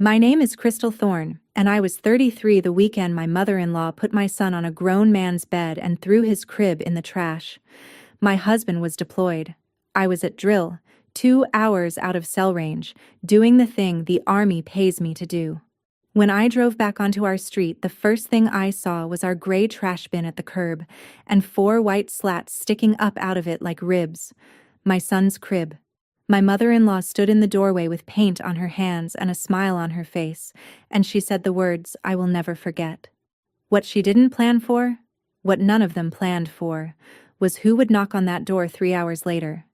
My name is Crystal Thorne, and I was 33 the weekend my mother-in-law put my son on a grown man's bed and threw his crib in the trash. My husband was deployed. I was at drill, 2 hours out of cell range, doing the thing the Army pays me to do. When I drove back onto our street, the first thing I saw was our gray trash bin at the curb, and 4 white slats sticking up out of it like ribs. My son's crib. My mother-in-law stood in the doorway with paint on her hands and a smile on her face, and she said the words I will never forget. What she didn't plan for, what none of them planned for, was who would knock on that door 3 hours later,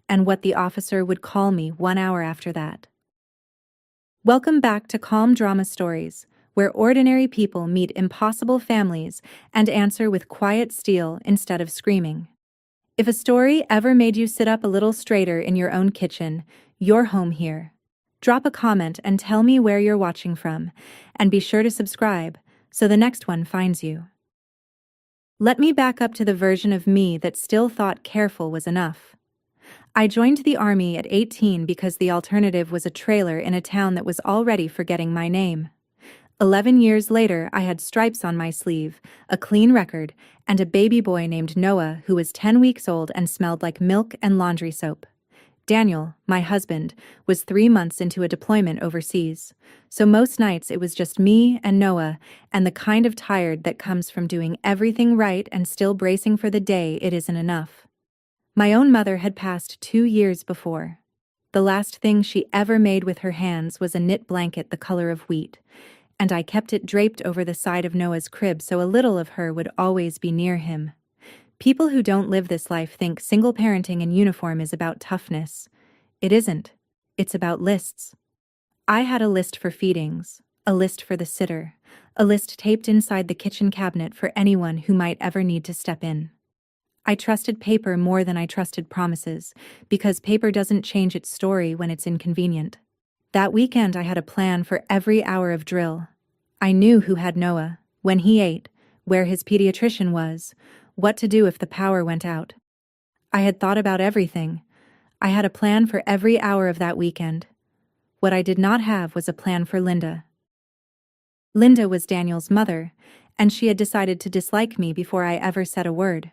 and what the officer would call me 1 hour after that. Welcome back to Calm Drama Stories, where ordinary people meet impossible families and answer with quiet steel instead of screaming. If a story ever made you sit up a little straighter in your own kitchen, you're home here. Drop a comment and tell me where you're watching from, and be sure to subscribe so the next one finds you. Let me back up to the version of me that still thought careful was enough. I joined the Army at 18 because the alternative was a trailer in a town that was already forgetting my name. 11 years later, I had stripes on my sleeve, a clean record, and a baby boy named Noah who was 10 weeks old and smelled like milk and laundry soap. Daniel, my husband, was 3 months into a deployment overseas, so most nights it was just me and Noah, and the kind of tired that comes from doing everything right and still bracing for the day it isn't enough. My own mother had passed 2 years before. The last thing she ever made with her hands was a knit blanket the color of wheat, and I kept it draped over the side of Noah's crib so a little of her would always be near him. People who don't live this life think single parenting in uniform is about toughness. It isn't. It's about lists. I had a list for feedings, a list for the sitter, a list taped inside the kitchen cabinet for anyone who might ever need to step in. I trusted paper more than I trusted promises, because paper doesn't change its story when it's inconvenient. That weekend I had a plan for every hour of drill. I knew who had Noah, when he ate, where his pediatrician was, what to do if the power went out. I had thought about everything. I had a plan for every hour of that weekend. What I did not have was a plan for Linda. Linda was Daniel's mother, and she had decided to dislike me before I ever said a word.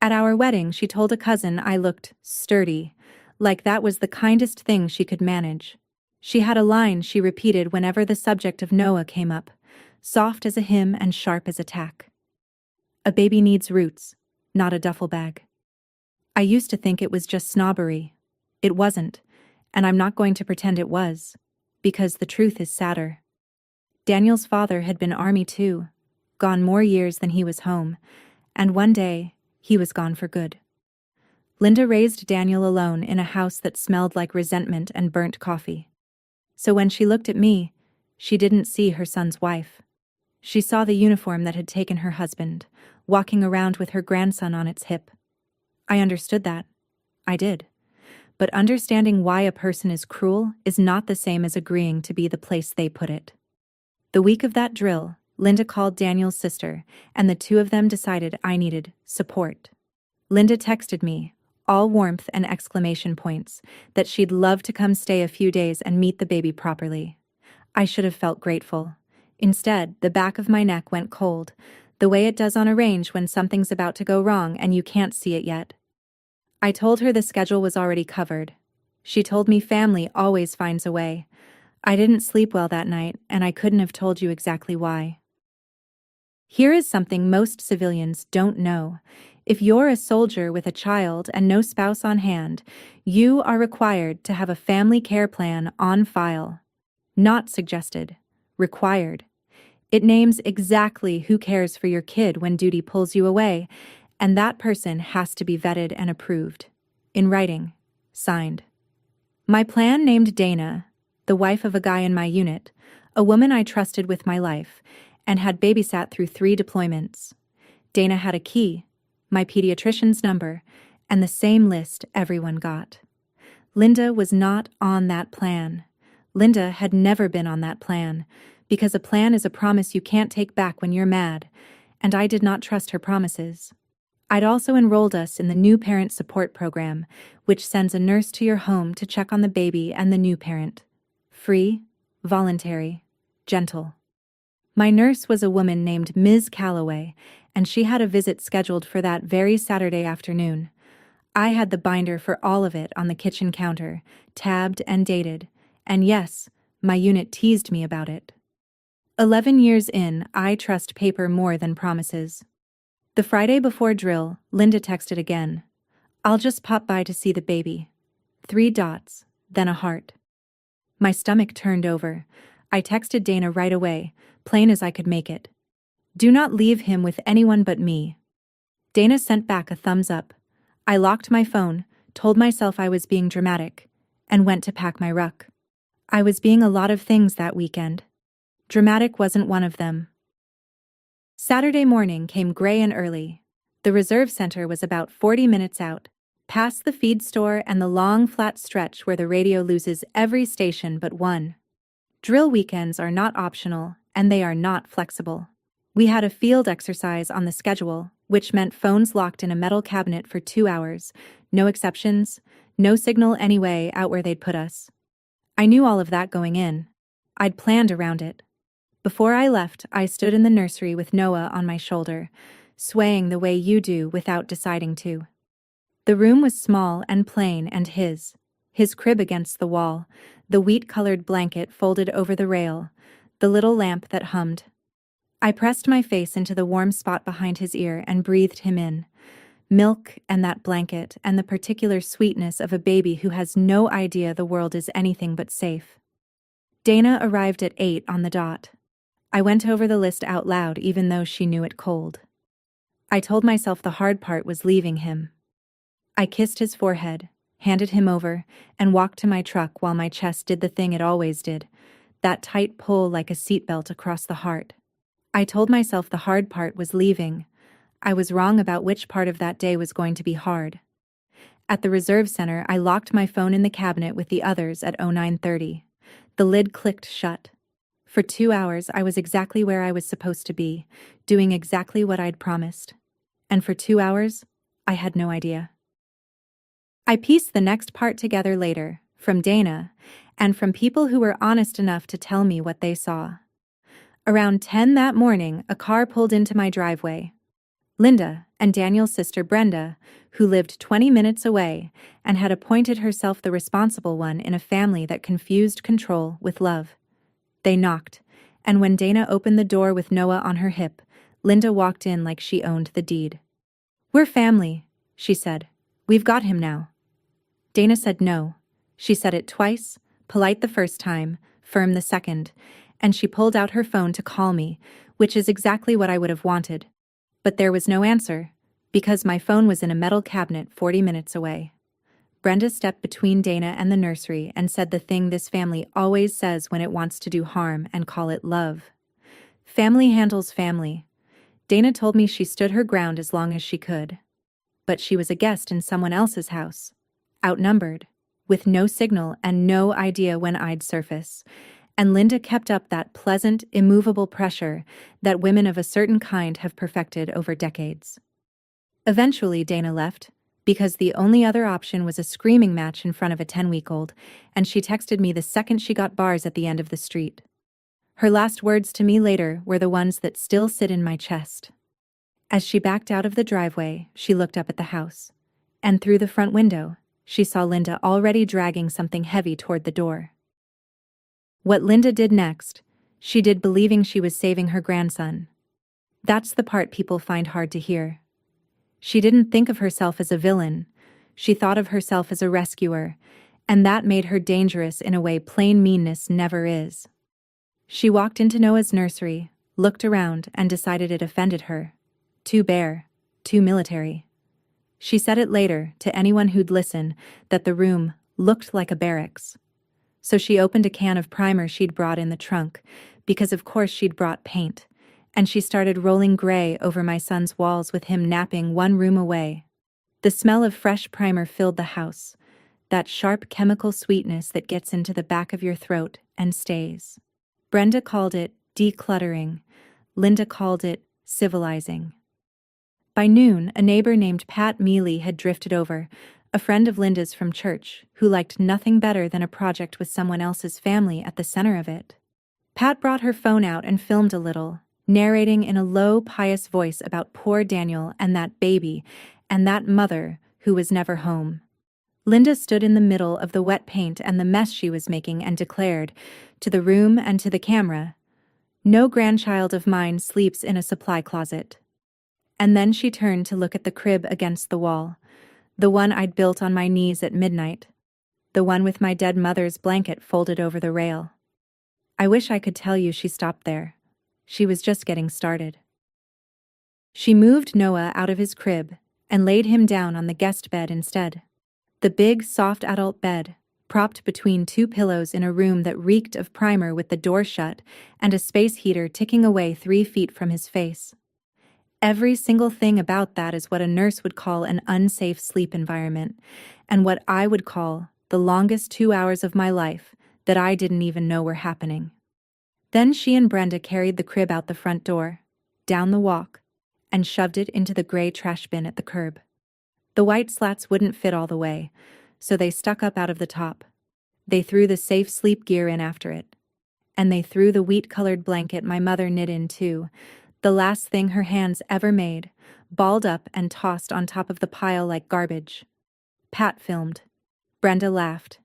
At our wedding, she told a cousin I looked sturdy, like that was the kindest thing she could manage. She had a line she repeated whenever the subject of Noah came up, soft as a hymn and sharp as a tack. A baby needs roots, not a duffel bag. I used to think it was just snobbery. It wasn't, and I'm not going to pretend it was, because the truth is sadder. Daniel's father had been Army too, gone more years than he was home, and one day, he was gone for good. Linda raised Daniel alone in a house that smelled like resentment and burnt coffee. So when she looked at me, she didn't see her son's wife. She saw the uniform that had taken her husband, walking around with her grandson on its hip. I understood that. I did. But understanding why a person is cruel is not the same as agreeing to be the place they put it. The week of that drill, Linda called Daniel's sister, and the two of them decided I needed support. Linda texted me, all warmth and exclamation points, that she'd love to come stay a few days and meet the baby properly. I should have felt grateful. Instead, the back of my neck went cold, the way it does on a range when something's about to go wrong and you can't see it yet. I told her the schedule was already covered. She told me family always finds a way. I didn't sleep well that night, and I couldn't have told you exactly why. Here is something most civilians don't know. If you're a soldier with a child and no spouse on hand, you are required to have a family care plan on file. Not suggested. Required. It names exactly who cares for your kid when duty pulls you away, and that person has to be vetted and approved. In writing. Signed. My plan named Dana, the wife of a guy in my unit, a woman I trusted with my life, and had babysat through 3 deployments. Dana had a key, my pediatrician's number, and the same list everyone got. Linda was not on that plan. Linda had never been on that plan, because a plan is a promise you can't take back when you're mad, and I did not trust her promises. I'd also enrolled us in the new parent support program, which sends a nurse to your home to check on the baby and the new parent. Free, voluntary, gentle. My nurse was a woman named Ms. Calloway, and she had a visit scheduled for that very Saturday afternoon. I had the binder for all of it on the kitchen counter, tabbed and dated, and yes, my unit teased me about it. 11 years in, I trust paper more than promises. The Friday before drill, Linda texted again. I'll just pop by to see the baby. 3 dots, then a heart. My stomach turned over. I texted Dana right away, plain as I could make it. Do not leave him with anyone but me. Dana sent back a thumbs up. I locked my phone, told myself I was being dramatic, and went to pack my ruck. I was being a lot of things that weekend. Dramatic wasn't one of them. Saturday morning came gray and early. The reserve center was about 40 minutes out, past the feed store and the long flat stretch where the radio loses every station but one. Drill weekends are not optional, and they are not flexible. We had a field exercise on the schedule, which meant phones locked in a metal cabinet for 2 hours, no exceptions, no signal anyway out where they'd put us. I knew all of that going in. I'd planned around it. Before I left, I stood in the nursery with Noah on my shoulder, swaying the way you do without deciding to. The room was small and plain and his crib against the wall, the wheat-colored blanket folded over the rail, the little lamp that hummed. I pressed my face into the warm spot behind his ear and breathed him in. Milk and that blanket and the particular sweetness of a baby who has no idea the world is anything but safe. Dana arrived at 8 on the dot. I went over the list out loud even though she knew it cold. I told myself the hard part was leaving him. I kissed his forehead, handed him over, and walked to my truck while my chest did the thing it always did, that tight pull like a seatbelt across the heart. I told myself the hard part was leaving. I was wrong about which part of that day was going to be hard. At the reserve center, I locked my phone in the cabinet with the others at 09:30. The lid clicked shut. For 2 hours, I was exactly where I was supposed to be, doing exactly what I'd promised. And for 2 hours, I had no idea. I pieced the next part together later, from Dana, and from people who were honest enough to tell me what they saw. Around 10 that morning, a car pulled into my driveway. Linda and Daniel's sister Brenda, who lived 20 minutes away and had appointed herself the responsible one in a family that confused control with love. They knocked, and when Dana opened the door with Noah on her hip, Linda walked in like she owned the deed. "We're family," she said. "We've got him now." Dana said no. She said it twice, polite the first time, firm the second, and she pulled out her phone to call me, which is exactly what I would have wanted. But there was no answer, because my phone was in a metal cabinet 40 minutes away. Brenda stepped between Dana and the nursery and said the thing this family always says when it wants to do harm and call it love. Family handles family. Dana told me she stood her ground as long as she could. But she was a guest in someone else's house, outnumbered, with no signal and no idea when I'd surface. And Linda kept up that pleasant, immovable pressure that women of a certain kind have perfected over decades. Eventually, Dana left, because the only other option was a screaming match in front of a 10-week-old, and she texted me the second she got bars at the end of the street. Her last words to me later were the ones that still sit in my chest. As she backed out of the driveway, she looked up at the house, and through the front window, she saw Linda already dragging something heavy toward the door. What Linda did next, she did believing she was saving her grandson. That's the part people find hard to hear. She didn't think of herself as a villain. She thought of herself as a rescuer, and that made her dangerous in a way plain meanness never is. She walked into Noah's nursery, looked around, and decided it offended her. Too bare, too military. She said it later, to anyone who'd listen, that the room looked like a barracks. So she opened a can of primer she'd brought in the trunk, because of course she'd brought paint, and she started rolling gray over my son's walls with him napping one room away. The smell of fresh primer filled the house, that sharp chemical sweetness that gets into the back of your throat and stays. Brenda called it decluttering. Linda called it civilizing. By noon, a neighbor named Pat Mealy had drifted over, a friend of Linda's from church, who liked nothing better than a project with someone else's family at the center of it. Pat brought her phone out and filmed a little, narrating in a low, pious voice about poor Daniel and that baby, and that mother who was never home. Linda stood in the middle of the wet paint and the mess she was making and declared, to the room and to the camera, "No grandchild of mine sleeps in a supply closet." And then she turned to look at the crib against the wall, the one I'd built on my knees at midnight, the one with my dead mother's blanket folded over the rail. I wish I could tell you she stopped there. She was just getting started. She moved Noah out of his crib and laid him down on the guest bed instead. The big, soft adult bed, propped between two pillows in a room that reeked of primer with the door shut and a space heater ticking away 3 feet from his face. Every single thing about that is what a nurse would call an unsafe sleep environment, and what I would call the longest 2 hours of my life that I didn't even know were happening. Then she and Brenda carried the crib out the front door, down the walk, and shoved it into the gray trash bin at the curb. The white slats wouldn't fit all the way, so they stuck up out of the top. They threw the safe sleep gear in after it. And they threw the wheat-colored blanket my mother knit in too, the last thing her hands ever made, balled up and tossed on top of the pile like garbage. Pat filmed. Brenda laughed.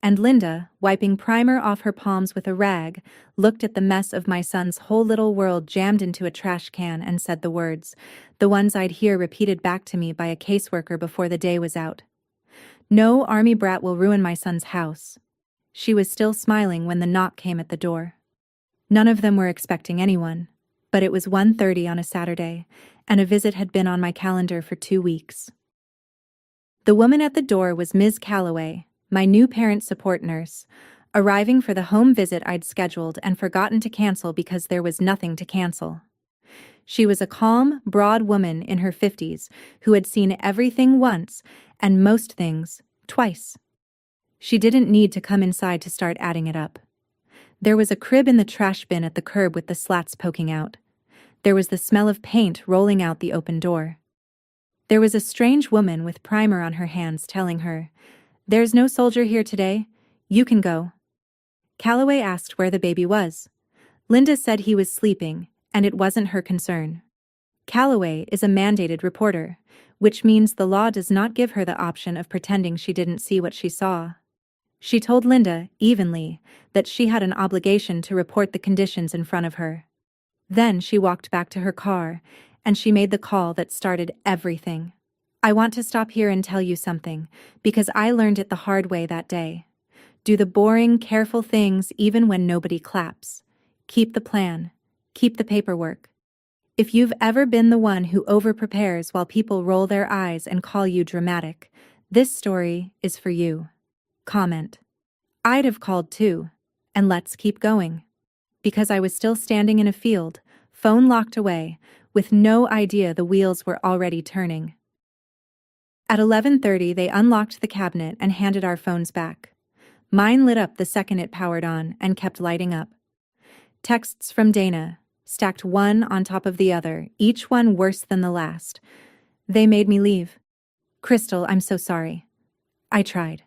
And Linda, wiping primer off her palms with a rag, looked at the mess of my son's whole little world jammed into a trash can and said the words, the ones I'd hear repeated back to me by a caseworker before the day was out. "No army brat will ruin my son's house." She was still smiling when the knock came at the door. None of them were expecting anyone, but it was 1:30 on a Saturday, and a visit had been on my calendar for 2 weeks. The woman at the door was Ms. Calloway, my new parent support nurse, arriving for the home visit I'd scheduled and forgotten to cancel because there was nothing to cancel. She was a calm, broad woman in her 50s who had seen everything once and most things twice. She didn't need to come inside to start adding it up. There was a crib in the trash bin at the curb with the slats poking out. There was the smell of paint rolling out the open door. There was a strange woman with primer on her hands telling her, "There's no soldier here today. You can go." Calloway asked where the baby was. Linda said he was sleeping, and it wasn't her concern. Calloway is a mandated reporter, which means the law does not give her the option of pretending she didn't see what she saw. She told Linda, evenly, that she had an obligation to report the conditions in front of her. Then she walked back to her car, and she made the call that started everything. "I want to stop here and tell you something, because I learned it the hard way that day. Do the boring, careful things even when nobody claps. Keep the plan. Keep the paperwork. If you've ever been the one who over-prepares while people roll their eyes and call you dramatic, this story is for you." Comment. I'd have called too, and let's keep going. Because I was still standing in a field, phone locked away, with no idea the wheels were already turning. At 11:30 they unlocked the cabinet and handed our phones back. Mine lit up the second it powered on and kept lighting up. Texts from Dana, stacked one on top of the other, each one worse than the last. They made me leave. "Crystal, I'm so sorry. I tried."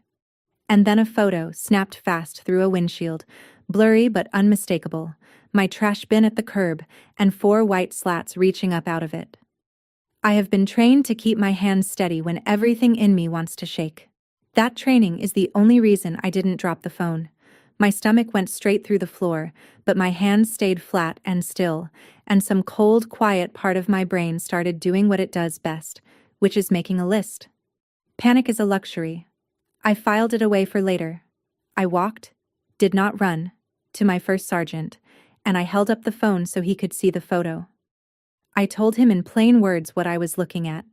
And then a photo snapped fast through a windshield, blurry but unmistakable, my trash bin at the curb, and 4 white slats reaching up out of it. I have been trained to keep my hands steady when everything in me wants to shake. That training is the only reason I didn't drop the phone. My stomach went straight through the floor, but my hands stayed flat and still, and some cold, quiet part of my brain started doing what it does best, which is making a list. Panic is a luxury. I filed it away for later. I walked, did not run, to my first sergeant, and I held up the phone so he could see the photo. I told him in plain words what I was looking at.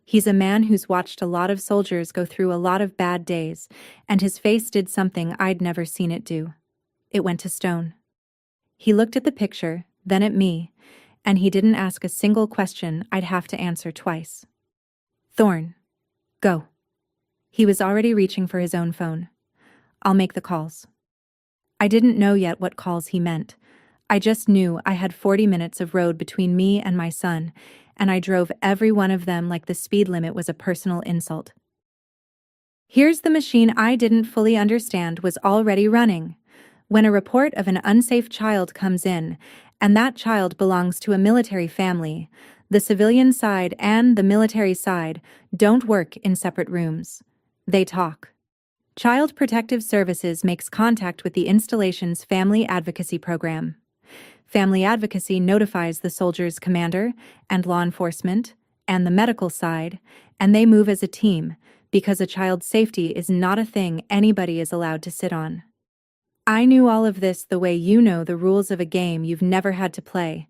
He's a man who's watched a lot of soldiers go through a lot of bad days, and his face did something I'd never seen it do. It went to stone. He looked at the picture, then at me, and he didn't ask a single question I'd have to answer twice. "Thorne, go." He was already reaching for his own phone. "I'll make the calls." I didn't know yet what calls he meant. I just knew I had 40 minutes of road between me and my son, and I drove every one of them like the speed limit was a personal insult. Here's the machine I didn't fully understand was already running. When a report of an unsafe child comes in, and that child belongs to a military family, the civilian side and the military side don't work in separate rooms. They talk. Child Protective Services makes contact with the installation's Family Advocacy Program. Family Advocacy notifies the soldier's commander and law enforcement and the medical side, and they move as a team because a child's safety is not a thing anybody is allowed to sit on. I knew all of this the way you know the rules of a game you've never had to play.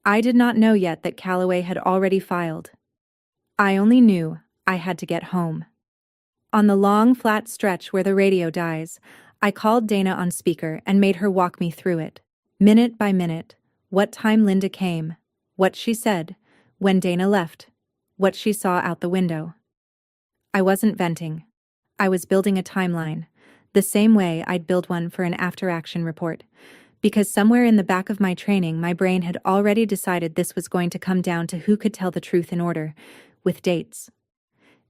I did not know yet that Calloway had already filed. I only knew I had to get home. On the long, flat stretch where the radio dies, I called Dana on speaker and made her walk me through it, minute by minute, what time Linda came, what she said, when Dana left, what she saw out the window. I wasn't venting. I was building a timeline, the same way I'd build one for an after-action report, because somewhere in the back of my training my brain had already decided this was going to come down to who could tell the truth in order, with dates.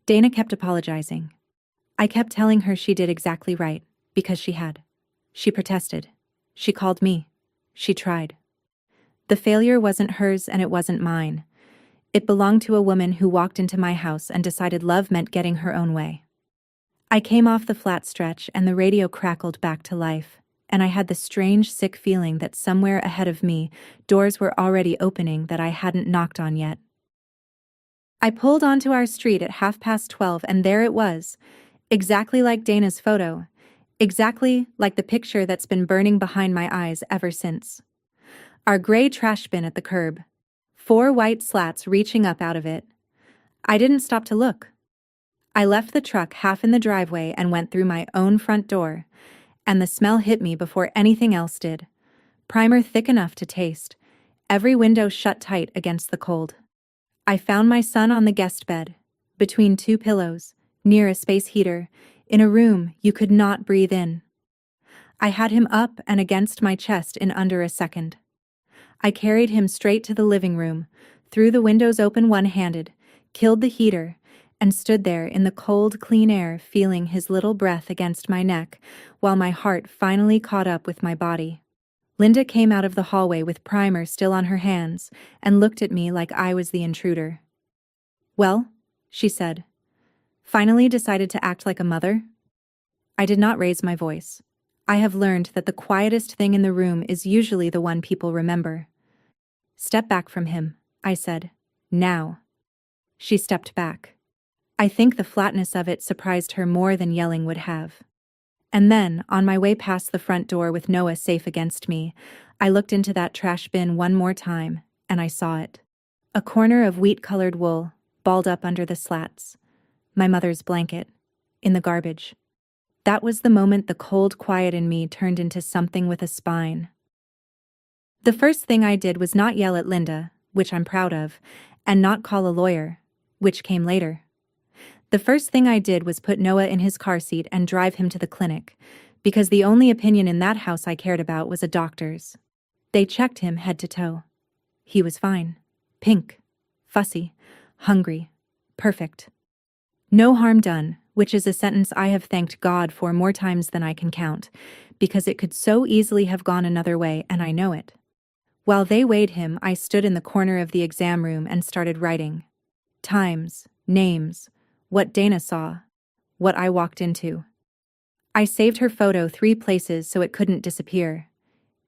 Dana kept apologizing. I kept telling her she did exactly right, because she had. She protested. She called me. She tried. The failure wasn't hers and it wasn't mine. It belonged to a woman who walked into my house and decided love meant getting her own way. I came off the flat stretch and the radio crackled back to life, and I had the strange, sick feeling that somewhere ahead of me, doors were already opening that I hadn't knocked on yet. I pulled onto our street at 12:30 and there it was, exactly like Dana's photo, exactly like the picture that's been burning behind my eyes ever since. Our gray trash bin at the curb, 4 white slats reaching up out of it. I didn't stop to look. I left the truck half in the driveway and went through my own front door, and the smell hit me before anything else did. Primer thick enough to taste, every window shut tight against the cold. I found my son on the guest bed, between 2 pillows, near a space heater, in a room you could not breathe in. I had him up and against my chest in under a second. I carried him straight to the living room, threw the windows open one-handed, killed the heater, and stood there in the cold, clean air feeling his little breath against my neck while my heart finally caught up with my body. Linda came out of the hallway with primer still on her hands and looked at me like I was the intruder. "Well," she said. "Finally decided to act like a mother?" I did not raise my voice. I have learned that the quietest thing in the room is usually the one people remember. "Step back from him," I said. "Now." She stepped back. I think the flatness of it surprised her more than yelling would have. And then, on my way past the front door with Noah safe against me, I looked into that trash bin one more time, and I saw it. A corner of wheat-colored wool, balled up under the slats. My mother's blanket. In the garbage. That was the moment the cold quiet in me turned into something with a spine. The first thing I did was not yell at Linda, which I'm proud of, and not call a lawyer, which came later. The first thing I did was put Noah in his car seat and drive him to the clinic, because the only opinion in that house I cared about was a doctor's. They checked him head to toe. He was fine. Pink. Fussy. Hungry. Perfect. No harm done, which is a sentence I have thanked God for more times than I can count, because it could so easily have gone another way, and I know it. While they weighed him, I stood in the corner of the exam room and started writing. Times, names, what Dana saw, what I walked into. I saved her photo 3 places so it couldn't disappear.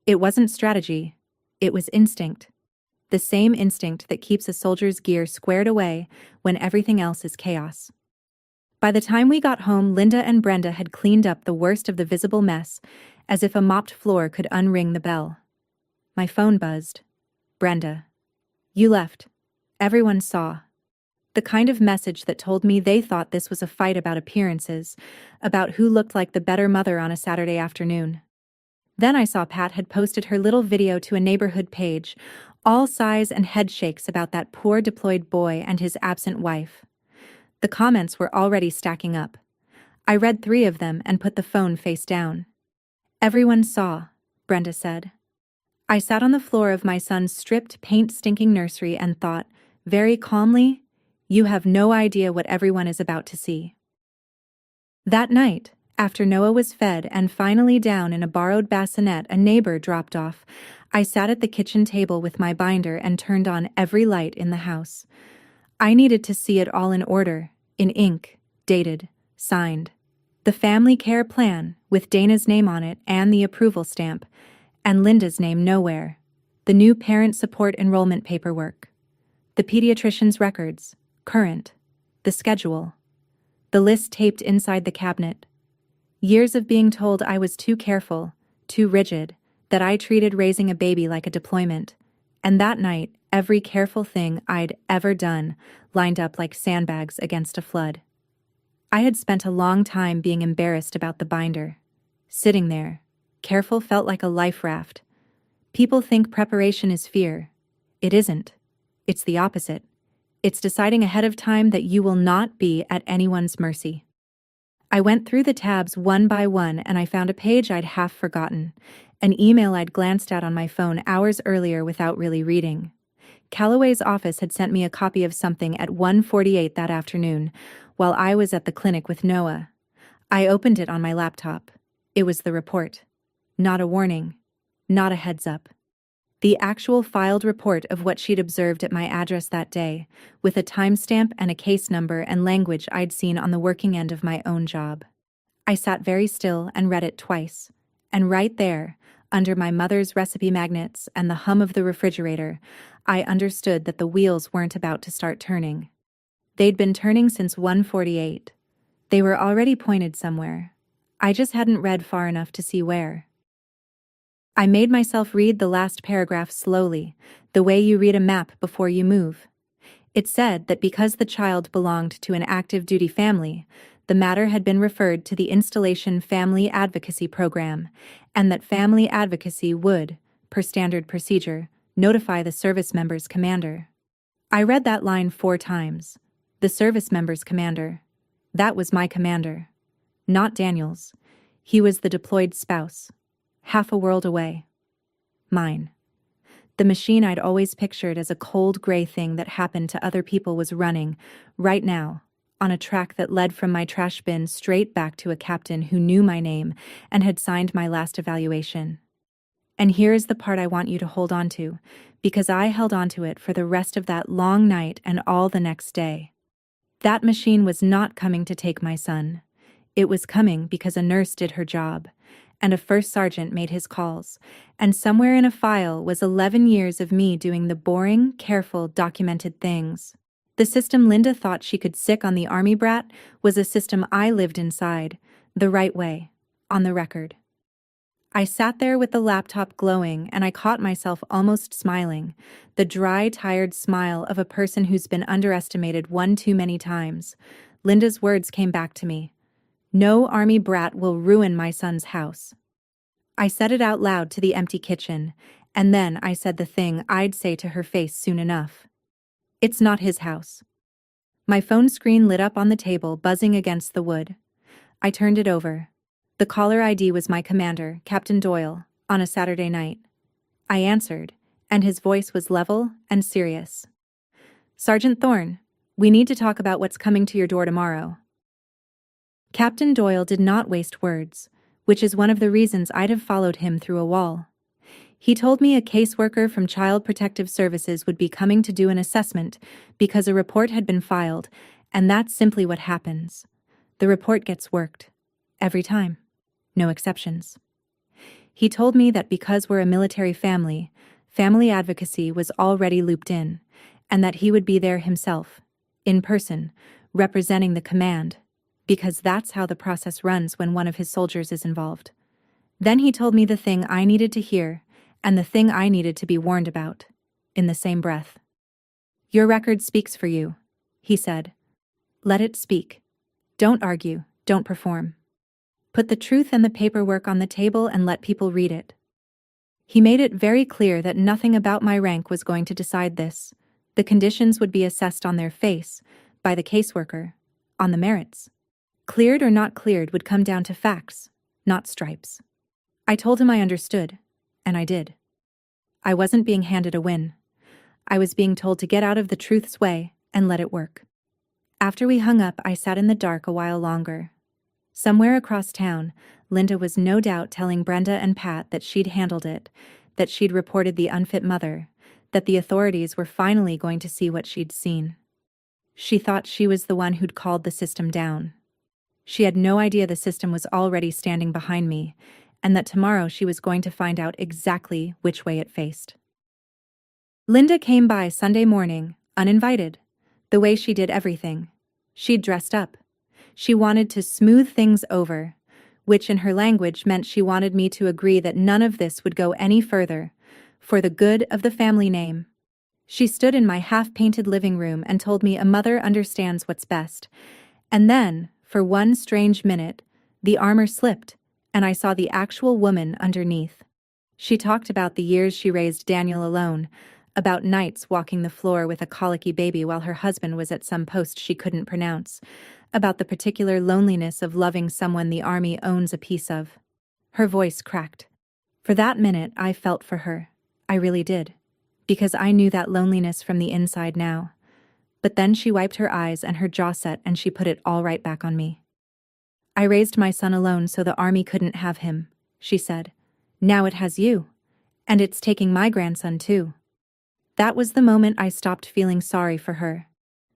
It wasn't strategy, it was instinct. The same instinct that keeps a soldier's gear squared away when everything else is chaos. By the time we got home, Linda and Brenda had cleaned up the worst of the visible mess, as if a mopped floor could unring the bell. My phone buzzed. "Brenda. You left. Everyone saw." The kind of message that told me they thought this was a fight about appearances, about who looked like the better mother on a Saturday afternoon. Then I saw Pat had posted her little video to a neighborhood page, all sighs and head shakes about that poor deployed boy and his absent wife. The comments were already stacking up. I read 3 of them and put the phone face down. "Everyone saw," Brenda said. I sat on the floor of my son's stripped, paint-stinking nursery and thought, very calmly, "You have no idea what everyone is about to see." That night, After Noah was fed and finally down in a borrowed bassinet a neighbor dropped off, I sat at the kitchen table with my binder and turned on every light in the house. I needed to see it all in order, in ink, dated, signed. The family care plan, with Dana's name on it and the approval stamp, and Linda's name nowhere. The new parent support enrollment paperwork. The pediatrician's records, current. The schedule. The list taped inside the cabinet. Years of being told I was too careful, too rigid, that I treated raising a baby like a deployment. And that night, every careful thing I'd ever done lined up like sandbags against a flood. I had spent a long time being embarrassed about the binder. Sitting there, careful felt like a life raft. People think preparation is fear. It isn't. It's the opposite. It's deciding ahead of time that you will not be at anyone's mercy. I went through the tabs one by one and I found a page I'd half forgotten, an email I'd glanced at on my phone hours earlier without really reading. Calloway's office had sent me a copy of something at 1:48 that afternoon, while I was at the clinic with Noah. I opened it on my laptop. It was the report. Not a warning. Not a heads up. The actual filed report of what she'd observed at my address that day, with a timestamp and a case number and language I'd seen on the working end of my own job. I sat very still and read it twice, and right there, under my mother's recipe magnets and the hum of the refrigerator, I understood that the wheels weren't about to start turning. They'd been turning since 1:48. They were already pointed somewhere. I just hadn't read far enough to see where. I made myself read the last paragraph slowly, the way you read a map before you move. It said that because the child belonged to an active duty family, the matter had been referred to the Installation Family Advocacy Program, and that Family Advocacy would, per standard procedure, notify the service member's commander. I read that line 4 times. The service member's commander. That was my commander. Not Daniel's. He was the deployed spouse. Half a world away. Mine. The machine I'd always pictured as a cold gray thing that happened to other people was running, right now, on a track that led from my trash bin straight back to a captain who knew my name and had signed my last evaluation. And here is the part I want you to hold on to, because I held on to it for the rest of that long night and all the next day. That machine was not coming to take my son. It was coming because a nurse did her job, and a first sergeant made his calls, and somewhere in a file was 11 years of me doing the boring, careful, documented things. The system Linda thought she could sick on the army brat was a system I lived inside, the right way, on the record. I sat there with the laptop glowing and I caught myself almost smiling, the dry, tired smile of a person who's been underestimated one too many times. Linda's words came back to me. No army brat will ruin my son's house. I said it out loud to the empty kitchen, and then I said the thing I'd say to her face soon enough. It's not his house. My phone screen lit up on the table, buzzing against the wood. I turned it over. The caller ID was my commander, Captain Doyle, on a Saturday night. I answered, and his voice was level and serious. Sergeant Thorne, we need to talk about what's coming to your door tomorrow. Captain Doyle did not waste words, which is one of the reasons I'd have followed him through a wall. He told me a caseworker from Child Protective Services would be coming to do an assessment because a report had been filed, and that's simply what happens. The report gets worked. Every time. No exceptions. He told me that because we're a military family, family advocacy was already looped in, and that he would be there himself, in person, representing the command, because that's how the process runs when one of his soldiers is involved. Then he told me the thing I needed to hear, and the thing I needed to be warned about, in the same breath. Your record speaks for you, he said. Let it speak. Don't argue, don't perform. Put the truth and the paperwork on the table and let people read it. He made it very clear that nothing about my rank was going to decide this. The conditions would be assessed on their face, by the caseworker, on the merits. Cleared or not cleared would come down to facts, not stripes. I told him I understood, and I did. I wasn't being handed a win. I was being told to get out of the truth's way and let it work. After we hung up, I sat in the dark a while longer. Somewhere across town, Linda was no doubt telling Brenda and Pat that she'd handled it, that she'd reported the unfit mother, that the authorities were finally going to see what she'd seen. She thought she was the one who'd called the system down. She had no idea the system was already standing behind me, and that tomorrow she was going to find out exactly which way it faced. Linda came by Sunday morning, uninvited, the way she did everything. She'd dressed up. She wanted to smooth things over, which in her language meant she wanted me to agree that none of this would go any further, for the good of the family name. She stood in my half-painted living room and told me a mother understands what's best, and then, for one strange minute, the armor slipped, and I saw the actual woman underneath. She talked about the years she raised Daniel alone, about nights walking the floor with a colicky baby while her husband was at some post she couldn't pronounce, about the particular loneliness of loving someone the army owns a piece of. Her voice cracked. For that minute, I felt for her. I really did. Because I knew that loneliness from the inside now. But then she wiped her eyes and her jaw set and she put it all right back on me. I raised my son alone so the army couldn't have him, she said. Now it has you. And it's taking my grandson too. That was the moment I stopped feeling sorry for her.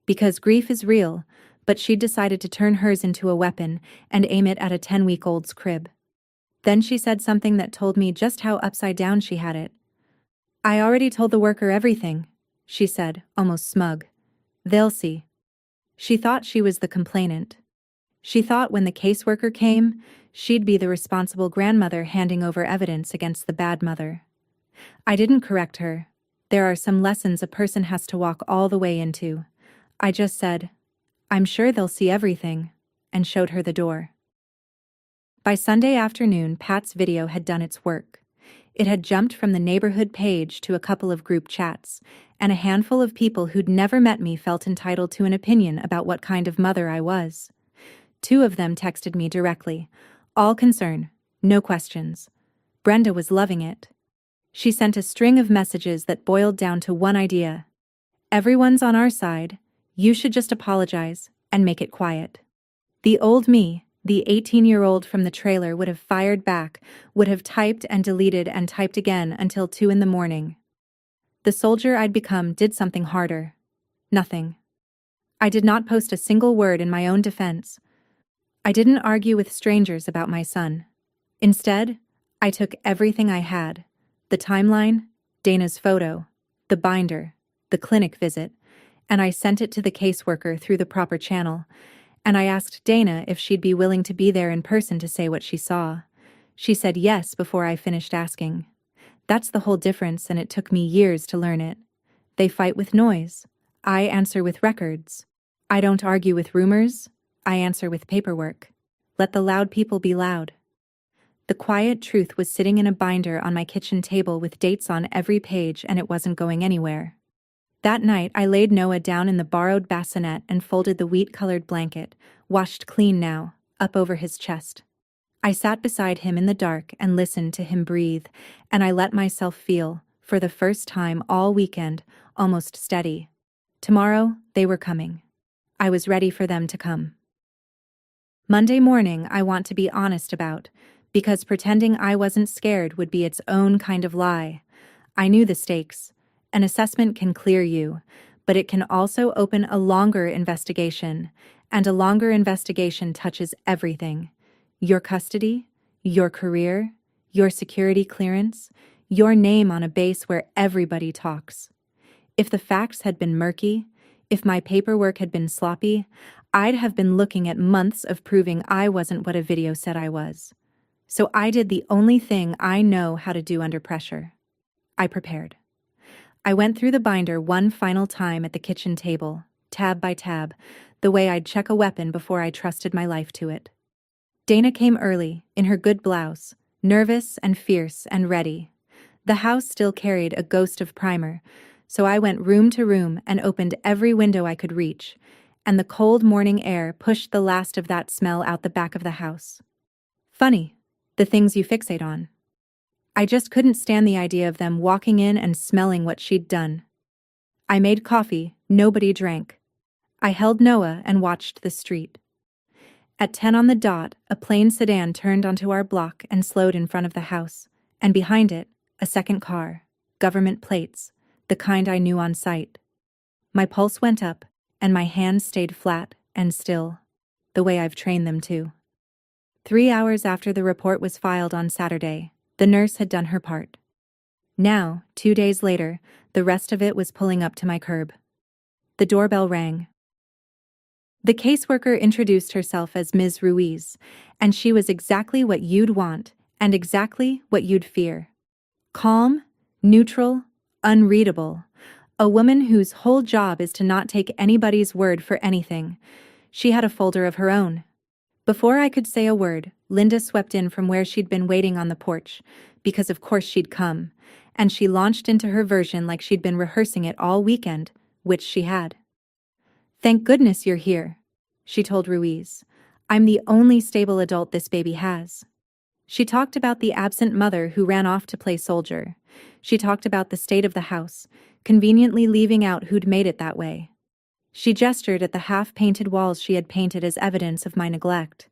Because grief is real, but she'd decided to turn hers into a weapon and aim it at a 10-week-old's crib. Then she said something that told me just how upside down she had it. I already told the worker everything, she said, almost smug. They'll see. She thought she was the complainant. She thought when the caseworker came, she'd be the responsible grandmother handing over evidence against the bad mother. I didn't correct her. There are some lessons a person has to walk all the way into. I just said, I'm sure they'll see everything, and showed her the door. By Sunday afternoon, Pat's video had done its work. It had jumped from the neighborhood page to a couple of group chats, and a handful of people who'd never met me felt entitled to an opinion about what kind of mother I was. 2 of them texted me directly, all concern, no questions. Brenda was loving it. She sent a string of messages that boiled down to one idea. Everyone's on our side. You should just apologize and make it quiet. The old me, the 18-year-old from the trailer, would have fired back, would have typed and deleted and typed again until 2 in the morning. The soldier I'd become did something harder. Nothing. I did not post a single word in my own defense. I didn't argue with strangers about my son. Instead, I took everything I had, the timeline, Dana's photo, the binder, the clinic visit, and I sent it to the caseworker through the proper channel, and I asked Dana if she'd be willing to be there in person to say what she saw. She said yes before I finished asking. That's the whole difference, and it took me years to learn it. They fight with noise. I answer with records. I don't argue with rumors. I answer with paperwork. Let the loud people be loud. The quiet truth was sitting in a binder on my kitchen table with dates on every page, and it wasn't going anywhere. That night, I laid Noah down in the borrowed bassinet and folded the wheat-colored blanket, washed clean now, up over his chest. I sat beside him in the dark and listened to him breathe, and I let myself feel, for the first time all weekend, almost steady. Tomorrow, they were coming. I was ready for them to come. Monday morning, I want to be honest about, because pretending I wasn't scared would be its own kind of lie. I knew the stakes. An assessment can clear you, but it can also open a longer investigation, and a longer investigation touches everything. Your custody, your career, your security clearance, your name on a base where everybody talks. If the facts had been murky, if my paperwork had been sloppy, I'd have been looking at months of proving I wasn't what a video said I was. So I did the only thing I know how to do under pressure. I prepared. I went through the binder one final time at the kitchen table, tab by tab, the way I'd check a weapon before I trusted my life to it. Dana came early, in her good blouse, nervous and fierce and ready. The house still carried a ghost of primer, so I went room to room and opened every window I could reach, and the cold morning air pushed the last of that smell out the back of the house. Funny, the things you fixate on. I just couldn't stand the idea of them walking in and smelling what she'd done. I made coffee, nobody drank. I held Noah and watched the street. At 10 on the dot, a plain sedan turned onto our block and slowed in front of the house, and behind it, a second car, government plates, the kind I knew on sight. My pulse went up, and my hands stayed flat and still, the way I've trained them to. 3 hours after the report was filed on Saturday, the nurse had done her part. Now, 2 days later, the rest of it was pulling up to my curb. The doorbell rang. The caseworker introduced herself as Ms. Ruiz, and she was exactly what you'd want and exactly what you'd fear. Calm, neutral, unreadable. A woman whose whole job is to not take anybody's word for anything. She had a folder of her own. Before I could say a word, Linda swept in from where she'd been waiting on the porch, because of course she'd come, and she launched into her version like she'd been rehearsing it all weekend, which she had. "Thank goodness you're here," she told Ruiz. "I'm the only stable adult this baby has." She talked about the absent mother who ran off to play soldier. She talked about the state of the house, conveniently leaving out who'd made it that way. She gestured at the half-painted walls she had painted as evidence of my neglect.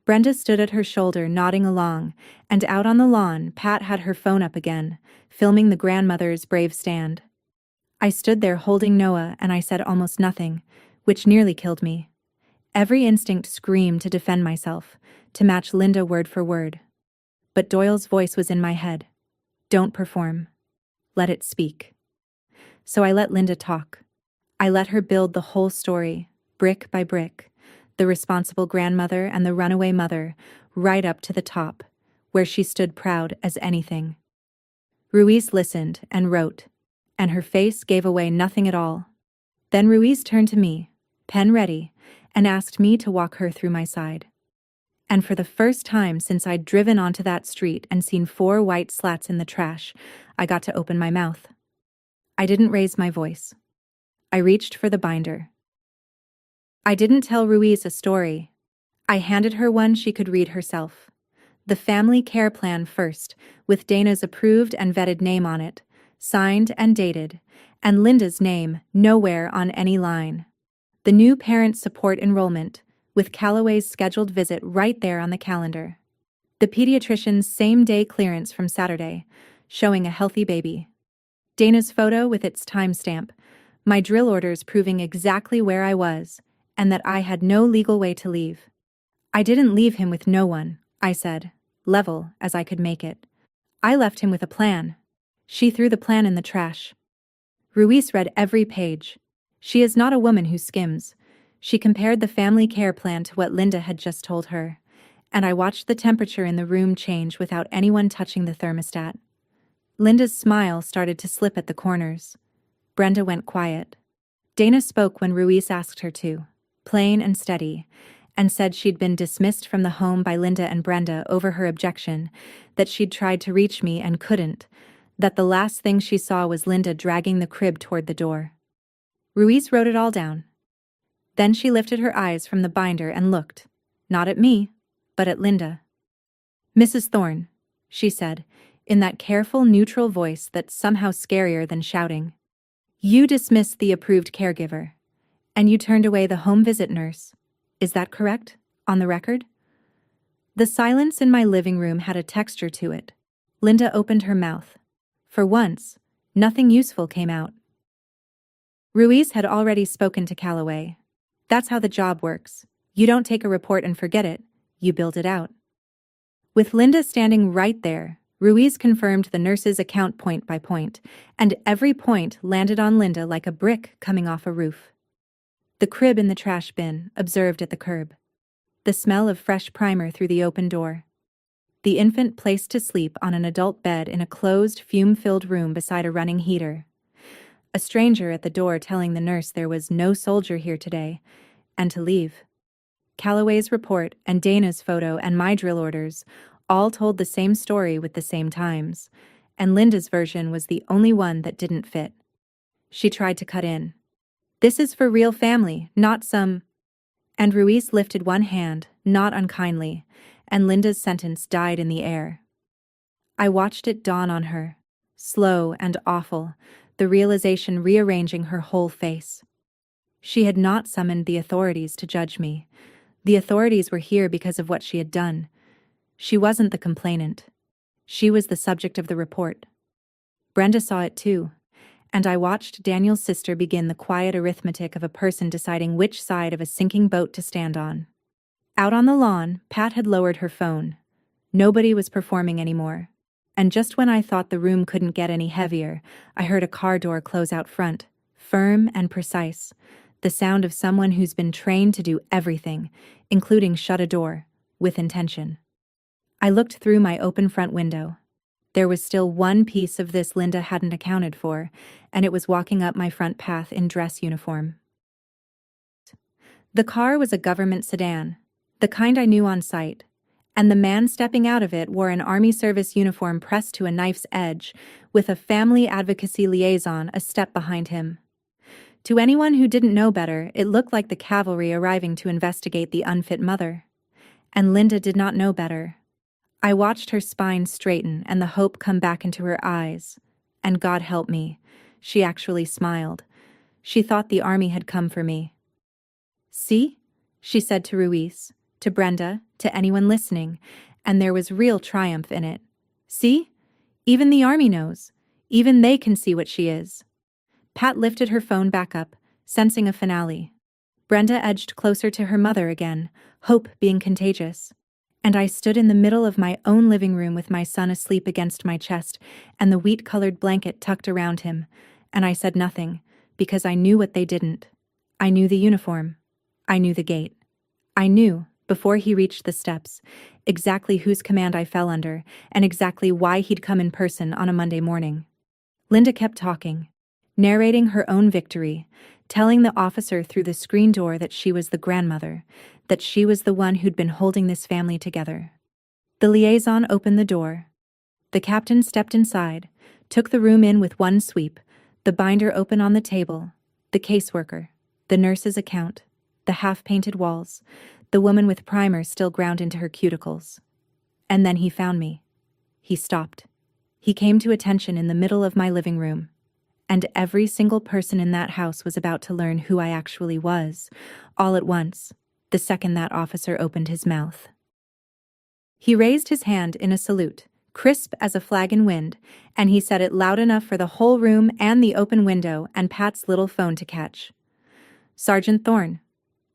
Brenda stood at her shoulder, nodding along, and out on the lawn, Pat had her phone up again, filming the grandmother's brave stand. I stood there holding Noah, and I said almost nothing, which nearly killed me. Every instinct screamed to defend myself, to match Linda word for word. But Doyle's voice was in my head. Don't perform. Let it speak. So I let Linda talk. I let her build the whole story, brick by brick, the responsible grandmother and the runaway mother, right up to the top, where she stood proud as anything. Ruiz listened and wrote, and her face gave away nothing at all. Then Ruiz turned to me, pen ready, and asked me to walk her through my side. And for the first time since I'd driven onto that street and seen 4 white slats in the trash, I got to open my mouth. I didn't raise my voice. I reached for the binder. I didn't tell Ruiz a story. I handed her one she could read herself. The family care plan first, with Dana's approved and vetted name on it, signed and dated, and Linda's name nowhere on any line. The new parent support enrollment, with Calloway's scheduled visit right there on the calendar. The pediatrician's same-day clearance from Saturday, showing a healthy baby. Dana's photo with its timestamp, my drill orders proving exactly where I was, and that I had no legal way to leave. I didn't leave him with no one, I said, level as I could make it. I left him with a plan. She threw the plan in the trash. Ruiz read every page. She is not a woman who skims. She compared the family care plan to what Linda had just told her, and I watched the temperature in the room change without anyone touching the thermostat. Linda's smile started to slip at the corners. Brenda went quiet. Dana spoke when Ruiz asked her to, plain and steady, and said she'd been dismissed from the home by Linda and Brenda over her objection, that she'd tried to reach me and couldn't, that the last thing she saw was Linda dragging the crib toward the door. Ruiz wrote it all down. Then she lifted her eyes from the binder and looked, not at me, but at Linda. "Mrs. Thorne," she said, in that careful, neutral voice that's somehow scarier than shouting. "You dismissed the approved caregiver, and you turned away the home visit nurse. Is that correct? On the record?" The silence in my living room had a texture to it. Linda opened her mouth. For once, nothing useful came out. Ruiz had already spoken to Calloway. That's how the job works. You don't take a report and forget it, you build it out. With Linda standing right there, Ruiz confirmed the nurse's account point by point, and every point landed on Linda like a brick coming off a roof. The crib in the trash bin, observed at the curb. The smell of fresh primer through the open door. The infant placed to sleep on an adult bed in a closed, fume-filled room beside a running heater. A stranger at the door telling the nurse there was no soldier here today, and to leave. Calloway's report and Dana's photo and my drill orders all told the same story with the same times, and Linda's version was the only one that didn't fit. She tried to cut in. "This is for real family, not some..." And Ruiz lifted one hand, not unkindly, and Linda's sentence died in the air. I watched it dawn on her, slow and awful, the realization rearranging her whole face. She had not summoned the authorities to judge me. The authorities were here because of what she had done. She wasn't the complainant. She was the subject of the report. Brenda saw it too, and I watched Daniel's sister begin the quiet arithmetic of a person deciding which side of a sinking boat to stand on. Out on the lawn, Pat had lowered her phone. Nobody was performing anymore. And just when I thought the room couldn't get any heavier, I heard a car door close out front, firm and precise, the sound of someone who's been trained to do everything, including shut a door, with intention. I looked through my open front window. There was still one piece of this Linda hadn't accounted for, and it was walking up my front path in dress uniform. The car was a government sedan, the kind I knew on sight, and the man stepping out of it wore an Army service uniform pressed to a knife's edge, with a family advocacy liaison a step behind him. To anyone who didn't know better, it looked like the cavalry arriving to investigate the unfit mother. And Linda did not know better. I watched her spine straighten and the hope come back into her eyes. And God help me, she actually smiled. She thought the army had come for me. "See?" she said to Ruiz, to Brenda, to anyone listening, and there was real triumph in it. "See? Even the army knows. Even they can see what she is." Pat lifted her phone back up, sensing a finale. Brenda edged closer to her mother again, hope being contagious. And I stood in the middle of my own living room with my son asleep against my chest and the wheat-colored blanket tucked around him, and I said nothing, because I knew what they didn't. I knew the uniform. I knew the gate. I knew, before he reached the steps, exactly whose command I fell under and exactly why he'd come in person on a Monday morning. Linda kept talking, narrating her own victory, telling the officer through the screen door that she was the grandmother, that she was the one who'd been holding this family together. The liaison opened the door. The captain stepped inside, took the room in with one sweep, the binder open on the table, the caseworker, the nurse's account, the half-painted walls, the woman with primer still ground into her cuticles. And then he found me. He stopped. He came to attention in the middle of my living room. And every single person in that house was about to learn who I actually was, all at once, the second that officer opened his mouth. He raised his hand in a salute, crisp as a flag in wind, and he said it loud enough for the whole room and the open window and Pat's little phone to catch. "Sergeant Thorne.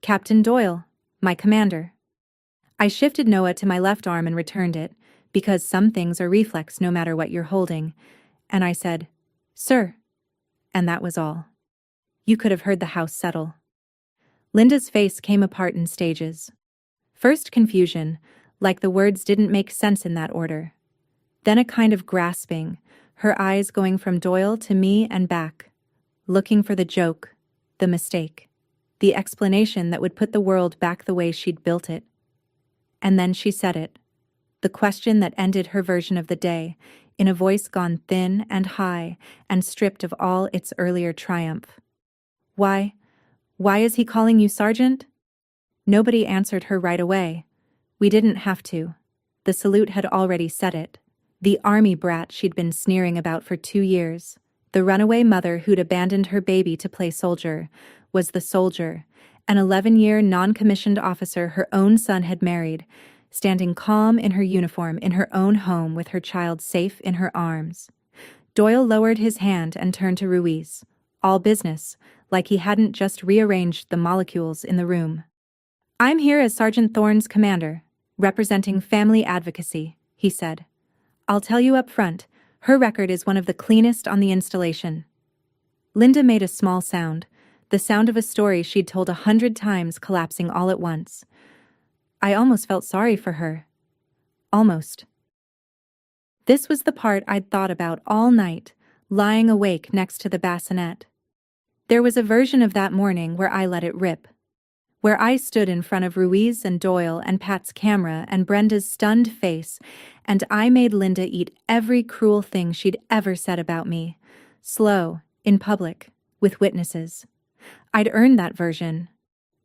Captain Doyle, my commander." I shifted Noah to my left arm and returned it, because some things are reflex no matter what you're holding, and I said, "Sir." And that was all. You could have heard the house settle. Linda's face came apart in stages. First confusion, like the words didn't make sense in that order. Then a kind of grasping, her eyes going from Doyle to me and back, looking for the joke, the mistake, the explanation that would put the world back the way she'd built it. And then she said it, the question that ended her version of the day, in a voice gone thin and high and stripped of all its earlier triumph. Why is he calling you Sergeant?" Nobody answered her right away. We didn't have to. The salute had already said it. The army brat she'd been sneering about for 2 years, the runaway mother who'd abandoned her baby to play soldier, was the soldier, an 11-year non-commissioned officer her own son had married, standing calm in her uniform in her own home with her child safe in her arms. Doyle lowered his hand and turned to Ruiz, all business, like he hadn't just rearranged the molecules in the room. "I'm here as Sergeant Thorne's commander, representing family advocacy," he said. "I'll tell you up front, her record is one of the cleanest on the installation." Linda made a small sound, the sound of a story she'd told 100 times collapsing all at once. I almost felt sorry for her. Almost. This was the part I'd thought about all night, lying awake next to the bassinet. There was a version of that morning where I let it rip. Where I stood in front of Ruiz and Doyle and Pat's camera and Brenda's stunned face, and I made Linda eat every cruel thing she'd ever said about me. Slow, in public, with witnesses. I'd earned that version.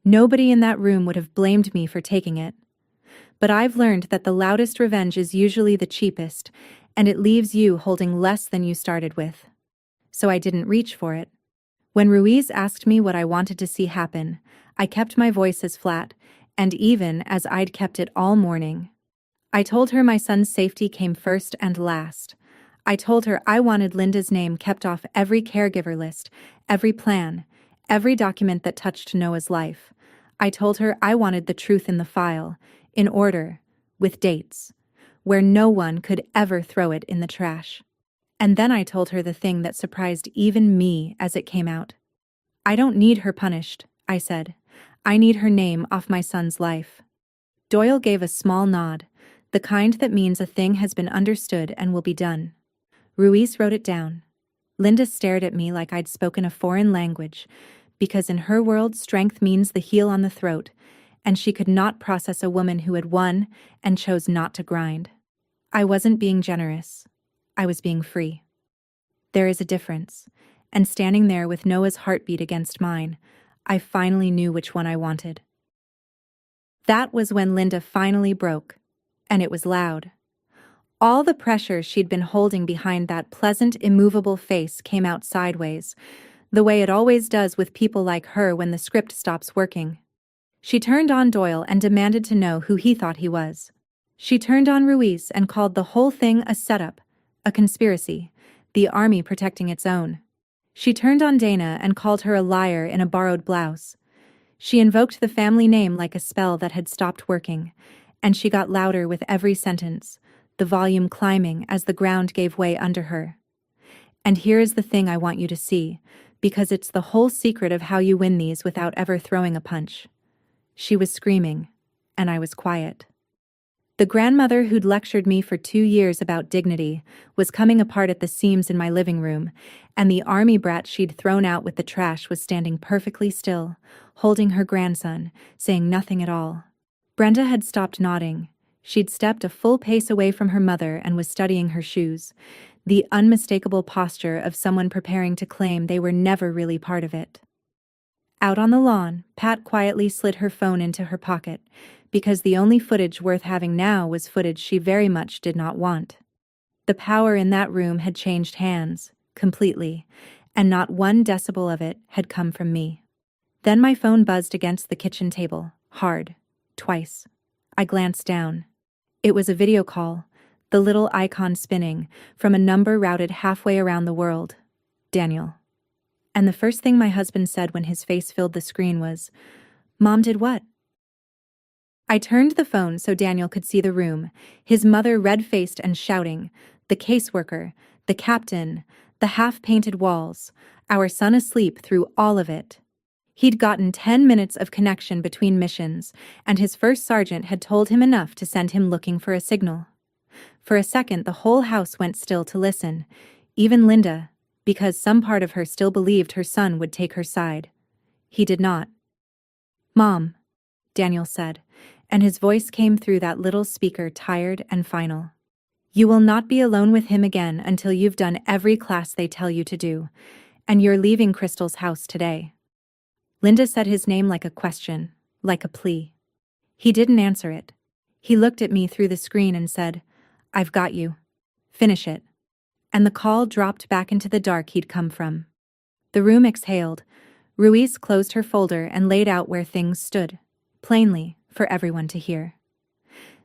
Nobody in that room would have blamed me for taking it. But I've learned that the loudest revenge is usually the cheapest, and it leaves you holding less than you started with. So I didn't reach for it. When Ruiz asked me what I wanted to see happen, I kept my voice as flat, And even as I'd kept it all morning. I told her my son's safety came first and last. I told her I wanted Linda's name kept off every caregiver list, every plan, every document that touched Noah's life. I told her I wanted the truth in the file, in order, with dates, where no one could ever throw it in the trash. And then I told her the thing that surprised even me as it came out. I don't need her punished, I said. I need her name off my son's life. Doyle gave a small nod, the kind that means a thing has been understood and will be done. Ruiz wrote it down. Linda stared at me like I'd spoken a foreign language, because in her world strength means the heel on the throat, and she could not process a woman who had won and chose not to grind. I wasn't being generous. I was being free. There is a difference, and standing there with Noah's heartbeat against mine, I finally knew which one I wanted. That was when Linda finally broke, and it was loud. All the pressure she'd been holding behind that pleasant, immovable face came out sideways, the way it always does with people like her when the script stops working. She turned on Doyle and demanded to know who he thought he was. She turned on Ruiz and called the whole thing a setup, a conspiracy, the army protecting its own. She turned on Dana and called her a liar in a borrowed blouse. She invoked the family name like a spell that had stopped working, and she got louder with every sentence, the volume climbing as the ground gave way under her. And here is the thing I want you to see, because it's the whole secret of how you win these without ever throwing a punch. She was screaming, and I was quiet. The grandmother who'd lectured me for 2 years about dignity was coming apart at the seams in my living room, and the army brat she'd thrown out with the trash was standing perfectly still, holding her grandson, saying nothing at all. Brenda had stopped nodding. She'd stepped a full pace away from her mother and was studying her shoes, the unmistakable posture of someone preparing to claim they were never really part of it. Out on the lawn, Pat quietly slid her phone into her pocket, because the only footage worth having now was footage she very much did not want. The power in that room had changed hands, completely, and not 1 decibel of it had come from me. Then my phone buzzed against the kitchen table, hard, twice. I glanced down. It was a video call, the little icon spinning, from a number routed halfway around the world. Daniel. And the first thing my husband said when his face filled the screen was, "Mom did what?" I turned the phone so Daniel could see the room, his mother red-faced and shouting, the caseworker, the captain, the half-painted walls, our son asleep through all of it. He'd gotten 10 minutes of connection between missions, and his first sergeant had told him enough to send him looking for a signal. For a second, the whole house went still to listen, even Linda, because some part of her still believed her son would take her side. He did not. "Mom," Daniel said, and his voice came through that little speaker tired and final. "You will not be alone with him again until you've done every class they tell you to do, and you're leaving Crystal's house today." Linda said his name like a question, like a plea. He didn't answer it. He looked at me through the screen and said, "I've got you. Finish it." And the call dropped back into the dark he'd come from. The room exhaled. Ruiz closed her folder and laid out where things stood, plainly, for everyone to hear.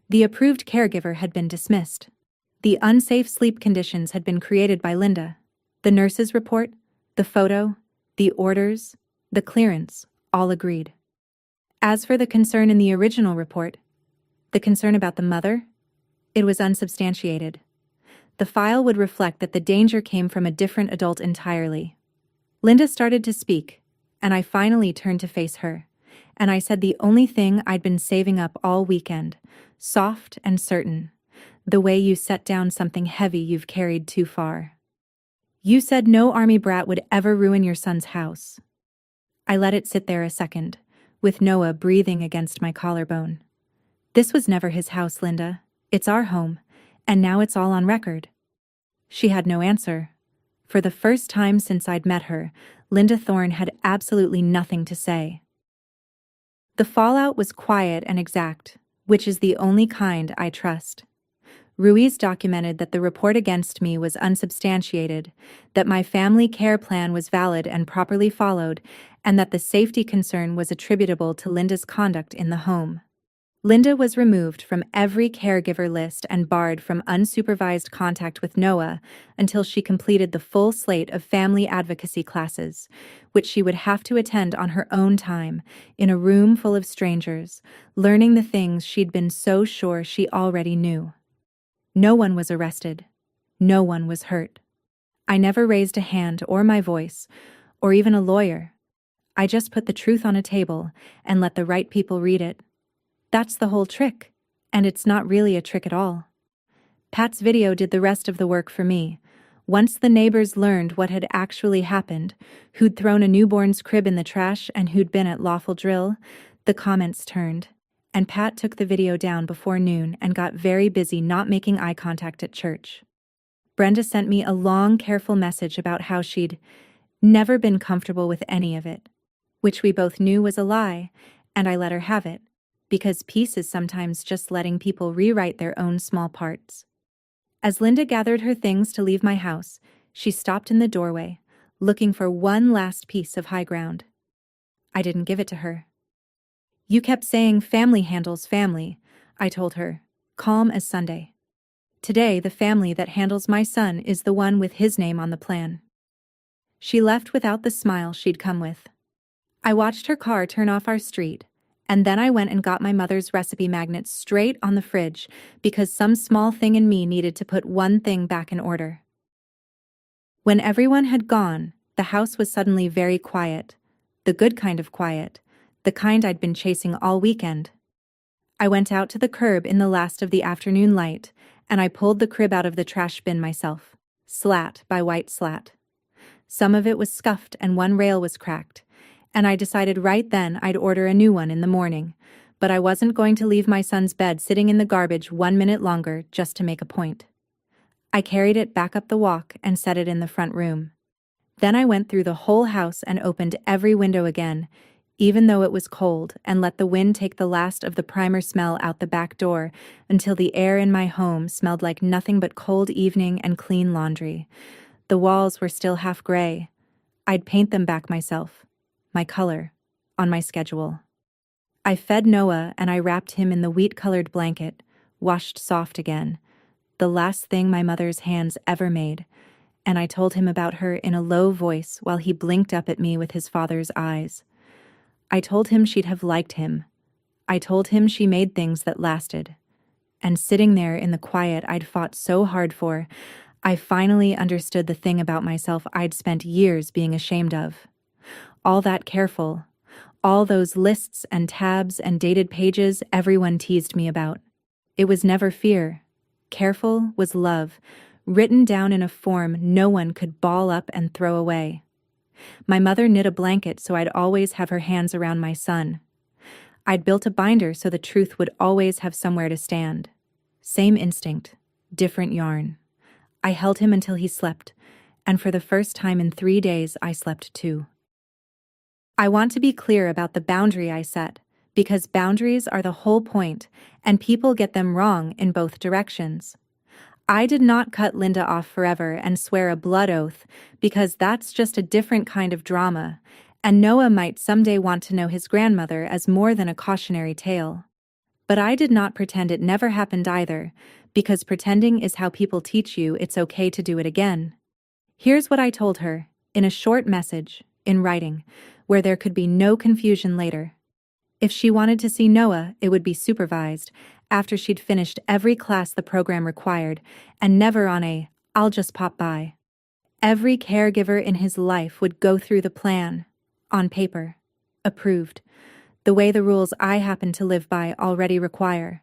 The approved caregiver had been dismissed. The unsafe sleep conditions had been created by Linda. The nurse's report, the photo, the orders, the clearance, all agreed. As for the concern in the original report, the concern about the mother, it was unsubstantiated. The file would reflect that the danger came from a different adult entirely. Linda started to speak, and I finally turned to face her, and I said the only thing I'd been saving up all weekend, soft and certain, the way you set down something heavy you've carried too far. You said no army brat would ever ruin your son's house. I let it sit there a second, with Noah breathing against my collarbone. This was never his house, Linda. It's our home, and now it's all on record. She had no answer. For the first time since I'd met her, Linda Thorne had absolutely nothing to say. The fallout was quiet and exact, which is the only kind I trust. Ruiz documented that the report against me was unsubstantiated, that my family care plan was valid and properly followed, and that the safety concern was attributable to Linda's conduct in the home. Linda was removed from every caregiver list and barred from unsupervised contact with Noah until she completed the full slate of family advocacy classes, which she would have to attend on her own time, in a room full of strangers, learning the things she'd been so sure she already knew. No one was arrested. No one was hurt. I never raised a hand or my voice, or even a lawyer. I just put the truth on a table and let the right people read it. That's the whole trick, and it's not really a trick at all. Pat's video did the rest of the work for me. Once the neighbors learned what had actually happened, who'd thrown a newborn's crib in the trash and who'd been at lawful drill, the comments turned, and Pat took the video down before noon and got very busy not making eye contact at church. Brenda sent me a long, careful message about how she'd never been comfortable with any of it, which we both knew was a lie, and I let her have it, because peace is sometimes just letting people rewrite their own small parts. As Linda gathered her things to leave my house, she stopped in the doorway, looking for one last piece of high ground. I didn't give it to her. "You kept saying family handles family," I told her, calm as Sunday. "Today, the family that handles my son is the one with his name on the plan." She left without the smile she'd come with. I watched her car turn off our street, and then I went and got my mother's recipe magnets straight on the fridge because some small thing in me needed to put one thing back in order. When everyone had gone, the house was suddenly very quiet. The good kind of quiet, the kind I'd been chasing all weekend. I went out to the curb in the last of the afternoon light, and I pulled the crib out of the trash bin myself, slat by white slat. Some of it was scuffed and one rail was cracked, and I decided right then I'd order a new one in the morning, but I wasn't going to leave my son's bed sitting in the garbage 1 minute longer just to make a point. I carried it back up the walk and set it in the front room. Then I went through the whole house and opened every window again, even though it was cold, and let the wind take the last of the primer smell out the back door until the air in my home smelled like nothing but cold evening and clean laundry. The walls were still half gray. I'd paint them back myself. My color, on my schedule. I fed Noah and I wrapped him in the wheat-colored blanket, washed soft again, the last thing my mother's hands ever made, and I told him about her in a low voice while he blinked up at me with his father's eyes. I told him she'd have liked him. I told him she made things that lasted. And sitting there in the quiet I'd fought so hard for, I finally understood the thing about myself I'd spent years being ashamed of. All that careful, all those lists and tabs and dated pages everyone teased me about. It was never fear. Careful was love, written down in a form no one could ball up and throw away. My mother knit a blanket so I'd always have her hands around my son. I'd built a binder so the truth would always have somewhere to stand. Same instinct, different yarn. I held him until he slept, and for the first time in 3 days I slept too. I want to be clear about the boundary I set, because boundaries are the whole point, and people get them wrong in both directions. I did not cut Linda off forever and swear a blood oath, because that's just a different kind of drama, and Noah might someday want to know his grandmother as more than a cautionary tale. But I did not pretend it never happened either, because pretending is how people teach you it's okay to do it again. Here's what I told her, in a short message, in writing, where there could be no confusion later. If she wanted to see Noah, it would be supervised, after she'd finished every class the program required, and never on a, "I'll just pop by." Every caregiver in his life would go through the plan, on paper, approved, the way the rules I happen to live by already require.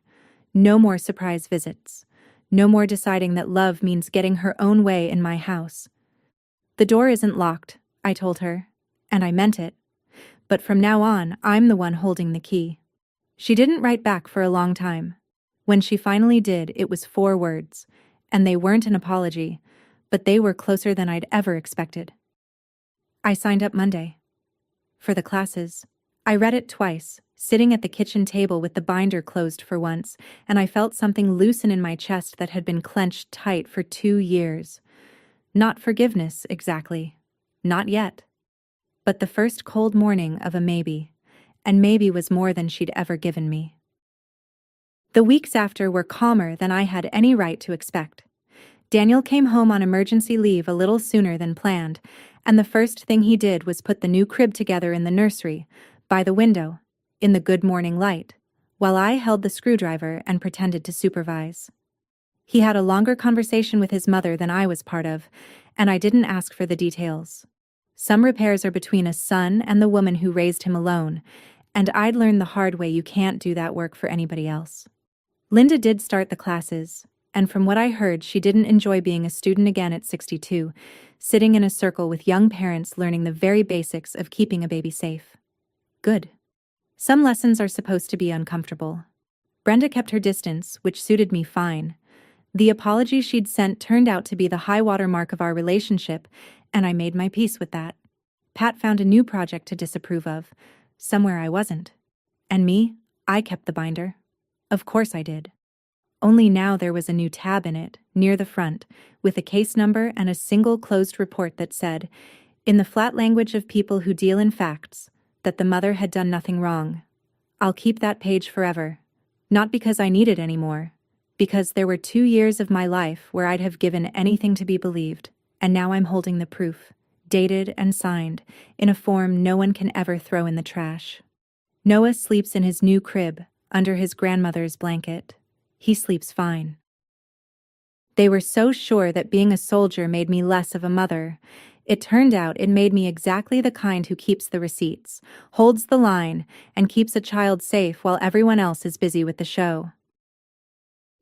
No more surprise visits. No more deciding that love means getting her own way in my house. "The door isn't locked," I told her, and I meant it. But from now on, I'm the one holding the key. She didn't write back for a long time. When she finally did, it was 4 words, and they weren't an apology, but they were closer than I'd ever expected. I signed up Monday. For the classes. I read it twice, sitting at the kitchen table with the binder closed for once, and I felt something loosen in my chest that had been clenched tight for 2 years. Not forgiveness, exactly. Not yet. but the first cold morning of a maybe, and maybe was more than she'd ever given me. The weeks after were calmer than I had any right to expect. Daniel came home on emergency leave a little sooner than planned, and the first thing he did was put the new crib together in the nursery, by the window, in the good morning light, while I held the screwdriver and pretended to supervise. He had a longer conversation with his mother than I was part of, and I didn't ask for the details. Some repairs are between a son and the woman who raised him alone, and I'd learned the hard way you can't do that work for anybody else. Linda did start the classes, and from what I heard, she didn't enjoy being a student again at 62, sitting in a circle with young parents learning the very basics of keeping a baby safe. Good. Some lessons are supposed to be uncomfortable. Brenda kept her distance, which suited me fine. The apology she'd sent turned out to be the high-water mark of our relationship, and I made my peace with that. Pat found a new project to disapprove of, somewhere I wasn't. And me, I kept the binder. Of course I did. Only now there was a new tab in it, near the front, with a case number and a single closed report that said, in the flat language of people who deal in facts, that the mother had done nothing wrong. I'll keep that page forever. Not because I need it anymore. Because there were 2 years of my life where I'd have given anything to be believed, and now I'm holding the proof, dated and signed, in a form no one can ever throw in the trash. Noah sleeps in his new crib, under his grandmother's blanket. He sleeps fine. They were so sure that being a soldier made me less of a mother. It turned out it made me exactly the kind who keeps the receipts, holds the line, and keeps a child safe while everyone else is busy with the show.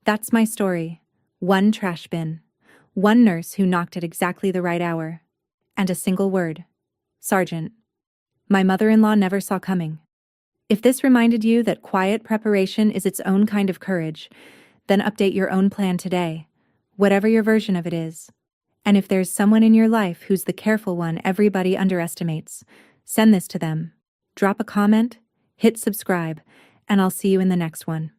That's my story. One trash bin. One nurse who knocked at exactly the right hour. And a single word. Sergeant. My mother-in-law never saw coming. If this reminded you that quiet preparation is its own kind of courage, then update your own plan today, whatever your version of it is. And if there's someone in your life who's the careful one everybody underestimates, send this to them. Drop a comment, hit subscribe, and I'll see you in the next one.